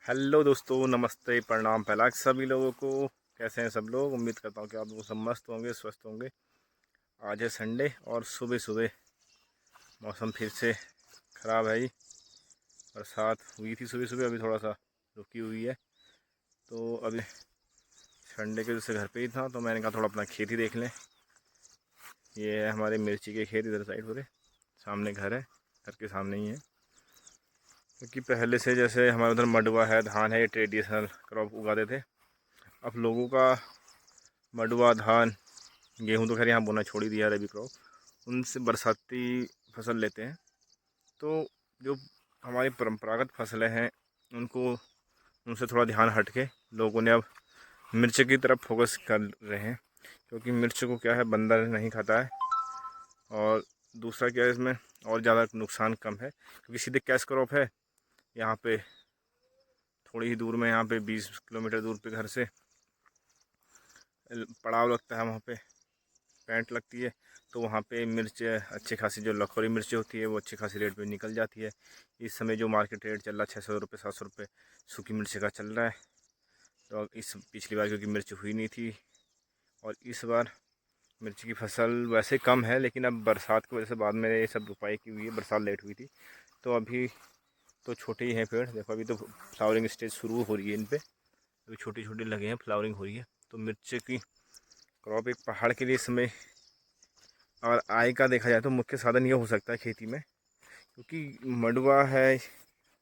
Hello दोस्तों, नमस्ते, प्रणाम पहला सभी लोगों को। कैसे हैं सब लोग? उम्मीद करता हूँ कि आप लोग सब मस्त होंगे, स्वस्थ होंगे। आज है संडे और सुबह सुबह मौसम फिर से ख़राब है ही। बरसात हुई थी सुबह सुबह, अभी थोड़ा सा रुकी हुई है। तो अभी संडे के वजह से घर पे ही था, तो मैंने कहा थोड़ा अपना खेती देख लें। ये है हमारे मिर्ची के खेत, इधर साइड पूरे सामने घर है, घर के सामने ही है। क्योंकि पहले से जैसे हमारे उधर मंडुवा है, धान है, ये ट्रेडिशनल क्रॉप उगाते थे। अब लोगों का मंडुवा, धान, गेहूँ तो खैर यहाँ बोना छोड़ ही दिया है, रबी क्रॉप। उनसे बरसाती फसल लेते हैं। तो जो हमारी परंपरागत फसलें हैं उनको, उनसे थोड़ा ध्यान हट के लोगों ने अब मिर्च की तरफ फोकस कर रहे हैं। क्योंकि मिर्च को क्या है, बंदर नहीं खाता है। और दूसरा क्या है, इसमें और ज़्यादा नुकसान कम है क्योंकि सीधे कैश क्रॉप है। यहाँ पे थोड़ी ही दूर में, यहाँ पे 20 किलोमीटर दूर पे घर से पड़ाव लगता है, वहाँ पे पैंट लगती है। तो वहाँ पे मिर्च अच्छी खासी, जो लखोरी मिर्च होती है वो अच्छी खासी रेट पे निकल जाती है। इस समय जो मार्केट रेट चल रहा है 600 रुपये 700 रुपये सूखी मिर्च का चल रहा है। तो इस पिछली बार क्योंकि मिर्च हुई नहीं थी, और इस बार मिर्च की फसल वैसे कम है, लेकिन अब बरसात की वजह से बाद में ये सब रुपाई की हुई है, बरसात लेट हुई थी। तो अभी तो छोटे ही हैं पेड़, देखो अभी तो फ्लावरिंग स्टेज शुरू हो रही है इन पर। अभी छोटी छोटी लगे हैं, फ्लावरिंग हो रही है। तो मिर्च की क्रॉप एक पहाड़ के लिए इस समय, और आय का देखा जाए तो मुख्य साधन ये हो सकता है खेती में। क्योंकि मंडुवा है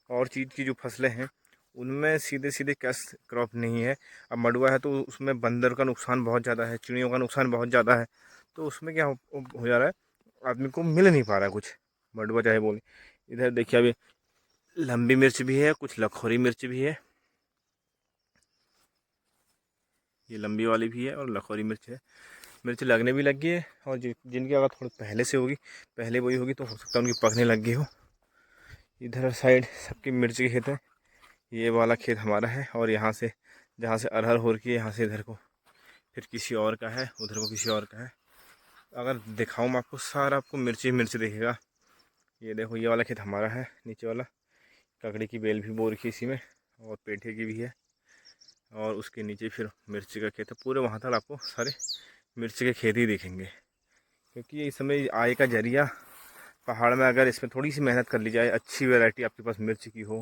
और चीज़ की जो फसलें हैं उनमें सीधे सीधे कैश क्रॉप नहीं है। अब मंडुवा है तो उसमें बंदर का नुकसान बहुत ज़्यादा है, चिड़ियों का नुकसान बहुत ज़्यादा है। तो उसमें क्या हो जा रहा है, आदमी को मिल नहीं पा रहा है कुछ। मंडुवा चाहे बोले, इधर देखिए अभी लंबी मिर्च भी है, कुछ लखोरी मिर्च भी है। ये लंबी वाली भी है और लखोरी मिर्च है। मिर्च लगने भी लग गई है, और जिनकी अगर थोड़ी पहले से होगी, पहले वही होगी, तो हो सकता है उनकी पकने लग गई हो। इधर साइड सबकी मिर्च के खेत है। ये वाला खेत हमारा है, और यहाँ से जहाँ से अरहर हो रही है, यहाँ से इधर को फिर किसी और का है, उधर को किसी और का है। अगर दिखाऊँ मैं आपको, सारा आपको मिर्च ही मिर्च दिखेगा। ये देखो, ये वाला खेत हमारा है, नीचे वाला। ककड़ी की बेल भी बो रखी है इसी में, और पेठे की भी है। और उसके नीचे फिर मिर्ची का खेत है। पूरे वहाँ तक आपको सारे मिर्च के खेत ही दिखेंगे। क्योंकि इस समय आय का जरिया पहाड़ में, अगर इसमें थोड़ी सी मेहनत कर ली जाए, अच्छी वैरायटी आपके पास मिर्च की हो।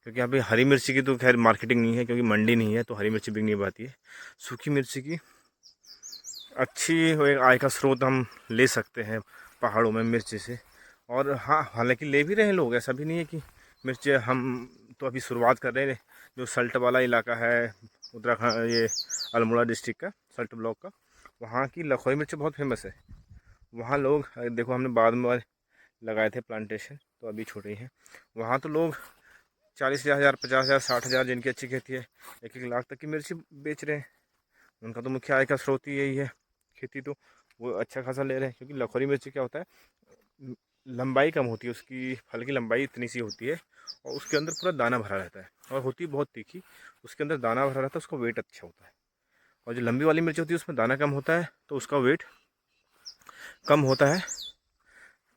क्योंकि यहाँ पे हरी मिर्ची की तो खैर मार्केटिंग नहीं है, क्योंकि मंडी नहीं है, तो हरी मिर्ची बिक नहीं पाती है। सूखी मिर्ची की अच्छी एक आय का स्रोत हम ले सकते हैं पहाड़ों में मिर्ची से। और हाँ, हालांकि ले भी रहे हैं लोग, ऐसा भी नहीं है कि मिर्च, हम तो अभी शुरुआत कर रहे हैं। जो सल्ट वाला इलाका है उत्तराखंड, ये अल्मोड़ा डिस्ट्रिक्ट का सल्ट ब्लॉक का, वहाँ की लखोई मिर्च बहुत फेमस है। वहाँ लोग, देखो हमने बाद में लगाए थे प्लांटेशन, तो अभी छोटे ही हैं। वहाँ तो लोग 40,000, 50,000, 60,000, जिनकी अच्छी खेती है, 1-1 लाख तक की मिर्ची बेच रहे हैं। उनका तो मुख्य आय का स्रोत ही यही है, खेती। तो वो अच्छा खासा ले रहे हैं। क्योंकि लखोरी मिर्ची क्या होता है, लंबाई कम होती है उसकी, फल की लंबाई इतनी सी होती है, और उसके अंदर पूरा दाना भरा रहता है, और होती बहुत तीखी। उसके अंदर दाना भरा रहता है, उसका वेट अच्छा होता है। और जो लंबी वाली मिर्च होती है उसमें दाना कम होता है, तो उसका वेट कम होता है।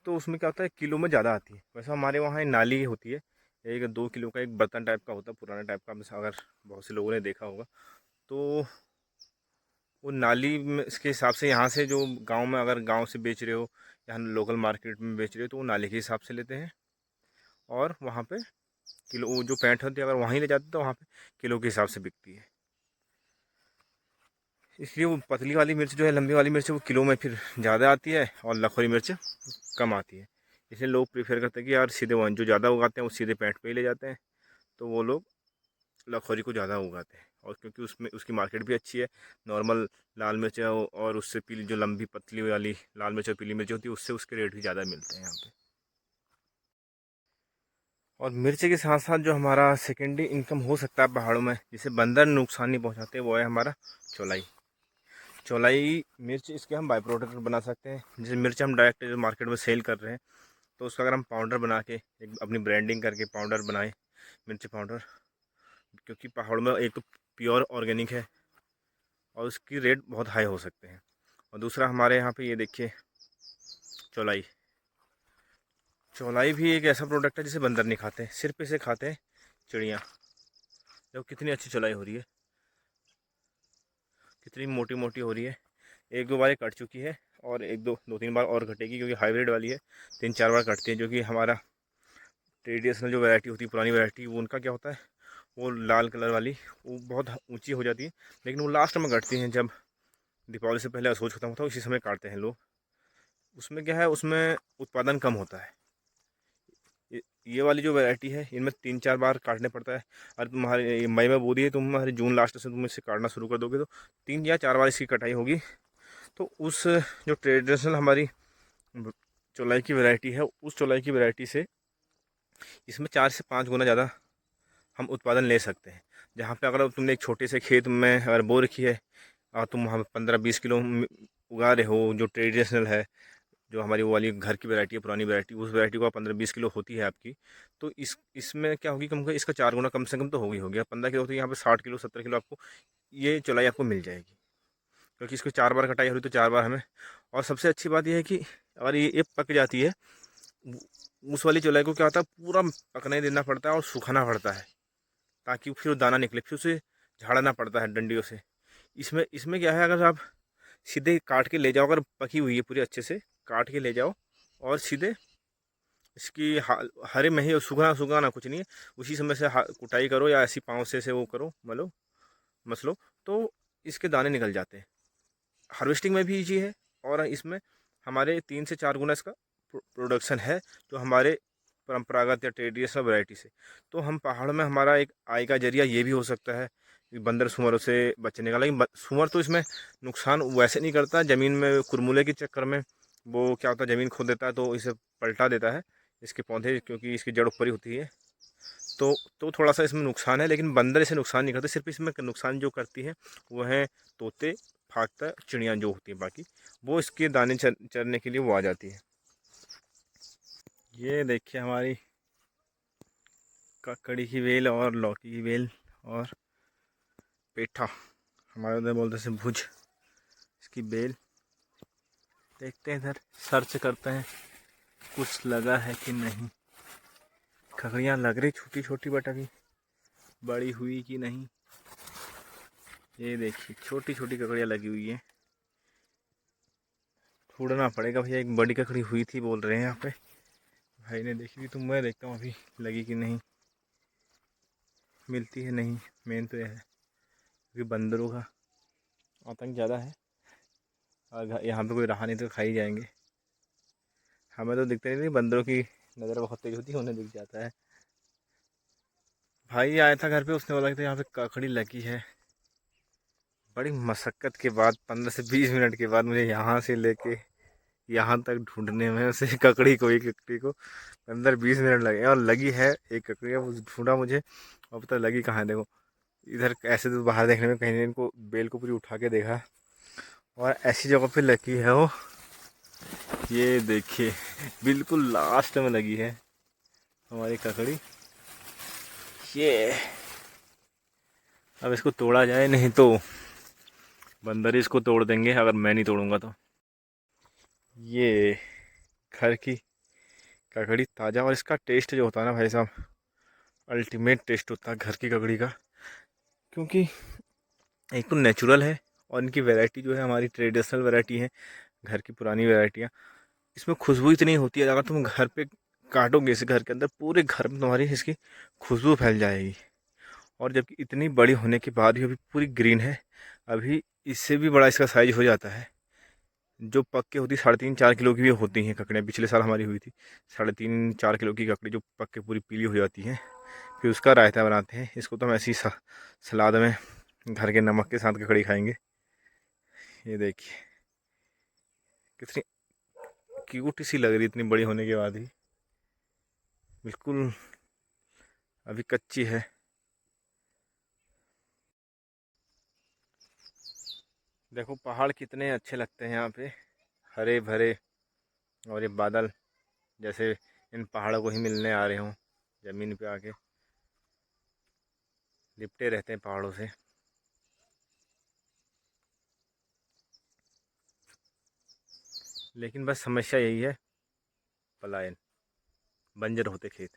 तो उसमें क्या होता है, किलो में ज़्यादा आती है। वैसे हमारे वहाँ एक नाली होती है, 1-2 किलो का एक बर्तन टाइप का होता है, पुराना टाइप का, अगर बहुत से लोगों ने देखा होगा। तो वो नाली में इसके हिसाब से, यहाँ से जो गांव में, अगर गांव से बेच रहे हो या लोकल मार्केट में बेच रहे हो, तो वो नाली के हिसाब से लेते हैं। और वहाँ पे किलो, वो जो पैंट होती है, अगर वहीं ले जाते तो वहाँ पे किलो के हिसाब से बिकती है। इसलिए वो पतली वाली मिर्च जो है, लंबी वाली मिर्च, वो किलो में फिर ज़्यादा आती है, और लखोरी मिर्च कम आती है। इसलिए लोग प्रेफर करते हैं कि यार सीधे वन जो ज़्यादा उगाते हैं वो सीधे पैंट पे ही ले जाते हैं। तो वो लोग लखोरी को ज़्यादा उगाते हैं, और क्योंकि उसमें उसकी मार्केट भी अच्छी है। नॉर्मल लाल मिर्च है, और उससे पीली, जो लंबी पतली वाली लाल मिर्च और पीली मिर्च होती है, उससे उसके रेट भी ज़्यादा मिलते हैं यहाँ पे। और मिर्च के साथ साथ जो हमारा सेकेंडरी इनकम हो सकता है पहाड़ों में, जिसे बंदर नुकसान नहीं पहुँचाते, वो है हमारा चौलाई। चौलाई मिर्च, इसके हम बाई प्रोडक्ट बना सकते हैं। जैसे मिर्च हम डायरेक्ट मार्केट में सेल कर रहे हैं, तो उसका अगर हम पाउडर बना के, एक अपनी ब्रांडिंग करके पाउडर बनाएं, मिर्ची पाउडर। क्योंकि पहाड़ों में एक तो प्योर ऑर्गेनिक है, और उसकी रेट बहुत हाई हो सकते हैं। और दूसरा हमारे यहाँ पे ये देखिए, चौलाई। चौलाई भी एक ऐसा प्रोडक्ट है जिसे बंदर नहीं खाते, सिर्फ इसे खाते हैं चिड़िया। देखो कितनी अच्छी चुलाई हो रही है, कितनी मोटी मोटी हो रही है। एक दो बार कट चुकी है और दो तीन बार और कटेगी, क्योंकि हाइब्रिड वाली है, 3-4 बार कटती है। जो कि हमारा ट्रेडिशनल जो वैरायटी होती है, पुरानी वैरायटी, वो उनका क्या होता है, वो लाल कलर वाली वो बहुत ऊंची हो जाती है, लेकिन वो लास्ट में कटती हैं जब दीपावली से पहले असोज खत्म होता है, उसी समय काटते हैं लोग। उसमें क्या है, उसमें उत्पादन कम होता है। ये वाली जो वैरायटी है, इनमें 3-4 बार काटने पड़ता है। और तुम्हारे ये मई में बो दिए, तुम्हारे जून लास्ट से तुम इसे काटना शुरू कर दोगे तो 3 या 4 बार इसकी कटाई होगी। तो उस जो ट्रेडिशनल हमारी चौलाई की वैरायटी है, उस चौलाई की वैरायटी से इसमें 4 से 5 गुना ज़्यादा हम उत्पादन ले सकते हैं। जहाँ पे अगर तुमने एक छोटे से खेत में अगर बो रखी है और तुम वहाँ 15-20 किलो उगा रहे हो, जो ट्रेडिशनल है, जो हमारी वो वाली घर की वैरायटी है, पुरानी वैरायटी, उस वैरायटी को 15-20 किलो होती है आपकी, तो इसमें क्या होगी, कम इसका 4 गुना कम से कम तो होगी 15 किलो, तो यहाँ पे 60 किलो 70 किलो आपको ये चौलाई आपको मिल जाएगी, क्योंकि इसको 4 बार कटाई हो रही तो 4 बार हमें। और सबसे अच्छी बात यह है कि अगर ये पक जाती है, उस वाली चौलाई को क्या होता है, पूरा पकने देना पड़ता है और सुखाना पड़ता है, ताकि फिर वो दाना निकले, फिर उसे झाड़ना पड़ता है डंडियों से। इसमें इसमें क्या है, अगर आप सीधे काट के ले जाओ, अगर पकी हुई है पूरी अच्छे से, काट के ले जाओ और सीधे इसकी हरे में ही सुखाना सुखाना कुछ नहीं है, उसी समय से कुटाई करो या ऐसी पाँव से वो करो, मसलो, तो इसके दाने निकल जाते हैं। हार्वेस्टिंग में भी ईजी है, और इसमें हमारे 3 से 4 गुना इसका प्रोडक्शन है, जो हमारे परंपरागत या ट्रेडिशनल वैरायटी से। तो हम पहाड़ में हमारा एक आय का जरिया ये भी हो सकता है कि बंदर सुअरों से बचने का। लेकिन सुअर तो इसमें नुकसान वैसे नहीं करता, ज़मीन में कुरमुले के चक्कर में वो क्या होता है, ज़मीन खोद देता है, तो इसे पलटा देता है इसके पौधे, क्योंकि इसकी जड़ ऊपर ही होती है। तो थोड़ा सा इसमें नुकसान है, लेकिन बंदर इसे नुकसान नहीं करते। सिर्फ इसमें नुकसान जो करती है वो है तोते, भागता चिड़ियाँ जो होती हैं, बाकी वो इसके दाने चरने के लिए वो आ जाती है। ये देखिए हमारी ककड़ी की बेल और लौकी की बेल और पेठा, हमारे उधर बोलते हैं भुज, इसकी बेल। देखते हैं इधर सर्च करते हैं कुछ लगा है कि नहीं। ककड़ियाँ लग रही छोटी छोटी, बट अभी बड़ी हुई कि नहीं। ये देखिए छोटी छोटी ककड़ियाँ लगी हुई है, ढूंढना पड़ेगा भैया। एक बड़ी ककड़ी हुई थी बोल रहे हैं यहाँ पे, भाई ने देखी थी, तो मैं देखता हूँ अभी लगी कि नहीं, मिलती है नहीं। मेन तो यह है क्योंकि बंदरों का आतंक ज़्यादा है, और यहाँ पे कोई रहा नहीं तो खा ही जाएंगे। हमें तो दिखते नहीं, बंदरों की नज़र बहुत तेज होती है, उन्हें दिख जाता है। भाई आया था घर पे, उसने बोला कि यहाँ पे ककड़ी लगी है। बड़ी मशक्क़त के बाद 15 से 20 मिनट के बाद मुझे यहाँ से लेके यहाँ तक ढूंढने में उसे ककड़ी को, एक ककड़ी को 15-20 मिनट लगे, और लगी है एक ककड़ी। वो ढूंढा मुझे, और पता लगी कहाँ है। देखो इधर ऐसे तो बाहर देखने में कहीं नहीं, इनको बेल को पूरी उठा के देखा, और ऐसी जगह पे लगी है वो। ये देखिए बिल्कुल लास्ट में लगी है हमारी ककड़ी। ये अब इसको तोड़ा जाए, नहीं तो बंदर इसको तोड़ देंगे अगर मैं नहीं तोड़ूंगा तो। ये घर की ककड़ी ताज़ा, और इसका टेस्ट जो होता है ना भाई साहब, अल्टीमेट टेस्ट होता है घर की ककड़ी का। क्योंकि एक तो नेचुरल है, और इनकी वैरायटी जो है हमारी ट्रेडिशनल वैरायटी है, घर की पुरानी वैरायटियाँ। इसमें खुशबू इतनी होती है, अगर तुम घर पे काटोगे इसे घर के अंदर, पूरे घर में तुम्हारी इसकी खुशबू फैल जाएगी। और जबकि इतनी बड़ी होने के बाद भी अभी पूरी ग्रीन है। अभी इससे भी बड़ा इसका साइज हो जाता है। जो पक के होती 3.5-4 किलो की भी होती हैं ककड़ियाँ, पिछले साल हमारी हुई थी 3.5-4 किलो की ककड़ी, जो पक के पूरी पीली हो जाती है। फिर उसका रायता बनाते हैं। इसको तो हम ऐसी सलाद में घर के नमक के साथ ककड़ी खाएंगे। ये देखिए कितनी क्यूट सी लग रही, इतनी बड़ी होने के बाद ही। बिल्कुल अभी कच्ची है। देखो पहाड़ कितने अच्छे लगते हैं यहाँ पे, हरे भरे, और ये बादल जैसे इन पहाड़ों को ही मिलने आ रहे हों, ज़मीन पे आके लिपटे रहते हैं पहाड़ों से। लेकिन बस समस्या यही है, पलायन, बंजर होते खेत।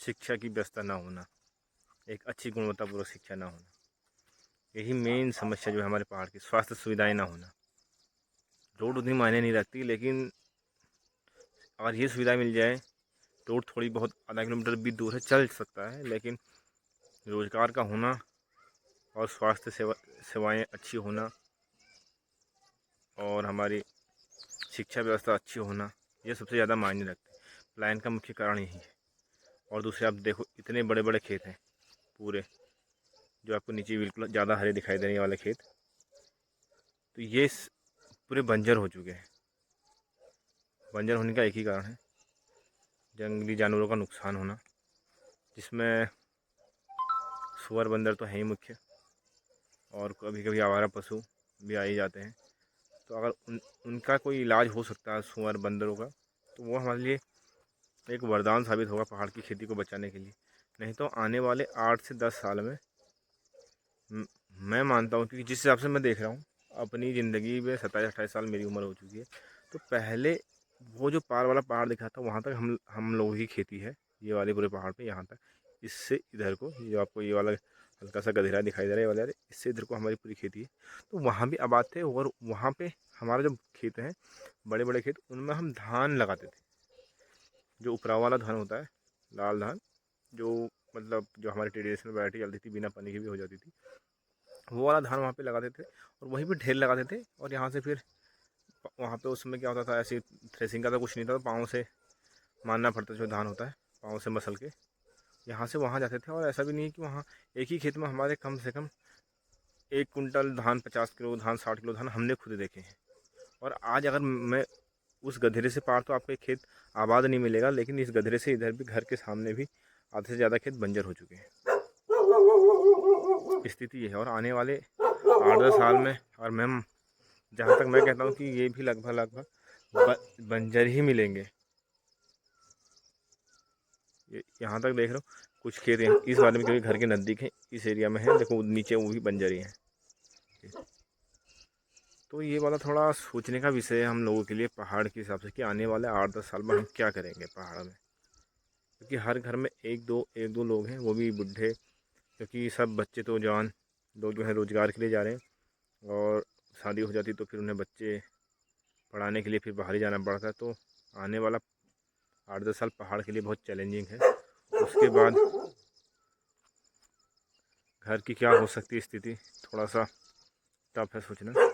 शिक्षा की व्यवस्था ना होना, एक अच्छी गुणवत्तापूर्वक शिक्षा ना होना, यही मेन समस्या जो है हमारे पहाड़ की। स्वास्थ्य सुविधाएं ना होना। रोड उतनी मायने नहीं रखती, लेकिन अगर ये सुविधा मिल जाए, रोड थोड़ी बहुत आधा किलोमीटर भी दूर है चल सकता है, लेकिन रोज़गार का होना और स्वास्थ्य सेवाएं अच्छी होना और हमारी शिक्षा व्यवस्था अच्छी होना, ये सबसे ज़्यादा मायने रखते हैं। पलायन का मुख्य कारण यही है। और दूसरे आप देखो, इतने बड़े बड़े खेत हैं पूरे, जो आपको नीचे बिल्कुल ज़्यादा हरे दिखाई देने वाले खेत, तो ये पूरे बंजर हो चुके हैं। बंजर होने का एक ही कारण है, जंगली जानवरों का नुकसान होना, जिसमें सुअर बंदर तो है ही मुख्य, और कभी कभी आवारा पशु भी आ ही जाते हैं। तो अगर उनका कोई इलाज हो सकता है सुअर बंदरों का, तो वो हमारे लिए एक वरदान साबित होगा पहाड़ की खेती को बचाने के लिए। नहीं तो आने वाले 8 से 10 साल में मैं मानता हूँ कि जिस हिसाब से मैं देख रहा हूँ अपनी ज़िंदगी में, 27-28 साल मेरी उम्र हो चुकी है, तो पहले वो जो पार वाला पहाड़ दिखा था वहाँ तक हम लोगों की खेती है, ये वाले पूरे पहाड़ पे यहाँ तक। इससे इधर को ये आपको ये वाला हल्का सा गधेरा दिखाई दे रहा है वाले, इससे इधर को हमारी पूरी खेती है। तो वहाँ भी आबाद थे, और वहाँ पे हमारा जो खेत हैं, बड़े बड़े खेत, उनमें हम धान लगाते थे। जो उपराव वाला धान होता है, लाल धान, जो मतलब जो हमारी ट्रेडिशनल वैरायटी चलती थी, बिना पानी की भी हो जाती थी, वो वाला धान वहाँ पे लगाते थे और वहीं पे ढेर लगाते थे। और यहाँ से फिर वहाँ पे उस समय क्या होता था, ऐसी थ्रेसिंग का तो कुछ नहीं था, तो पाँव से मारना पड़ता, जो धान होता है पाँव से मसल के यहाँ से वहाँ जाते थे। और ऐसा भी नहीं है कि वहाँ एक ही खेत में हमारे कम से कम 1 कुंटल धान, 50 किलो धान, 60 किलो धान हमने खुद देखे हैं। और आज अगर मैं उस गधेरे से पार, तो आपको एक खेत आबाद नहीं मिलेगा, लेकिन इस गधेरे से इधर भी, घर के सामने भी आधे से ज़्यादा खेत बंजर हो चुके हैं। स्थिति ये है। और आने वाले 8-10 साल में, और मैं जहाँ तक मैं कहता हूँ कि ये भी लगभग बंजर ही मिलेंगे। यहाँ तक देख रहा हूँ कुछ खेत हैं इस बारे में, क्योंकि घर के नज़दीक है, इस एरिया में है, देखो नीचे वो भी बंजर ही हैं। तो ये वाला थोड़ा सोचने का विषय है हम लोगों के लिए पहाड़ के हिसाब से, कि आने वाले 8-10 साल में हम क्या करेंगे पहाड़ में। क्योंकि हर घर में एक दो लोग हैं, वो भी बूढ़े, क्योंकि सब बच्चे तो जवान लोग जो है रोज़गार के लिए जा रहे हैं, और शादी हो जाती तो फिर उन्हें बच्चे पढ़ाने के लिए फिर बाहर ही जाना पड़ता है। तो आने वाला 8-10 साल पहाड़ के लिए बहुत चैलेंजिंग है। उसके बाद घर की क्या हो सकती है स्थिति, थोड़ा सा टफ है सोचना।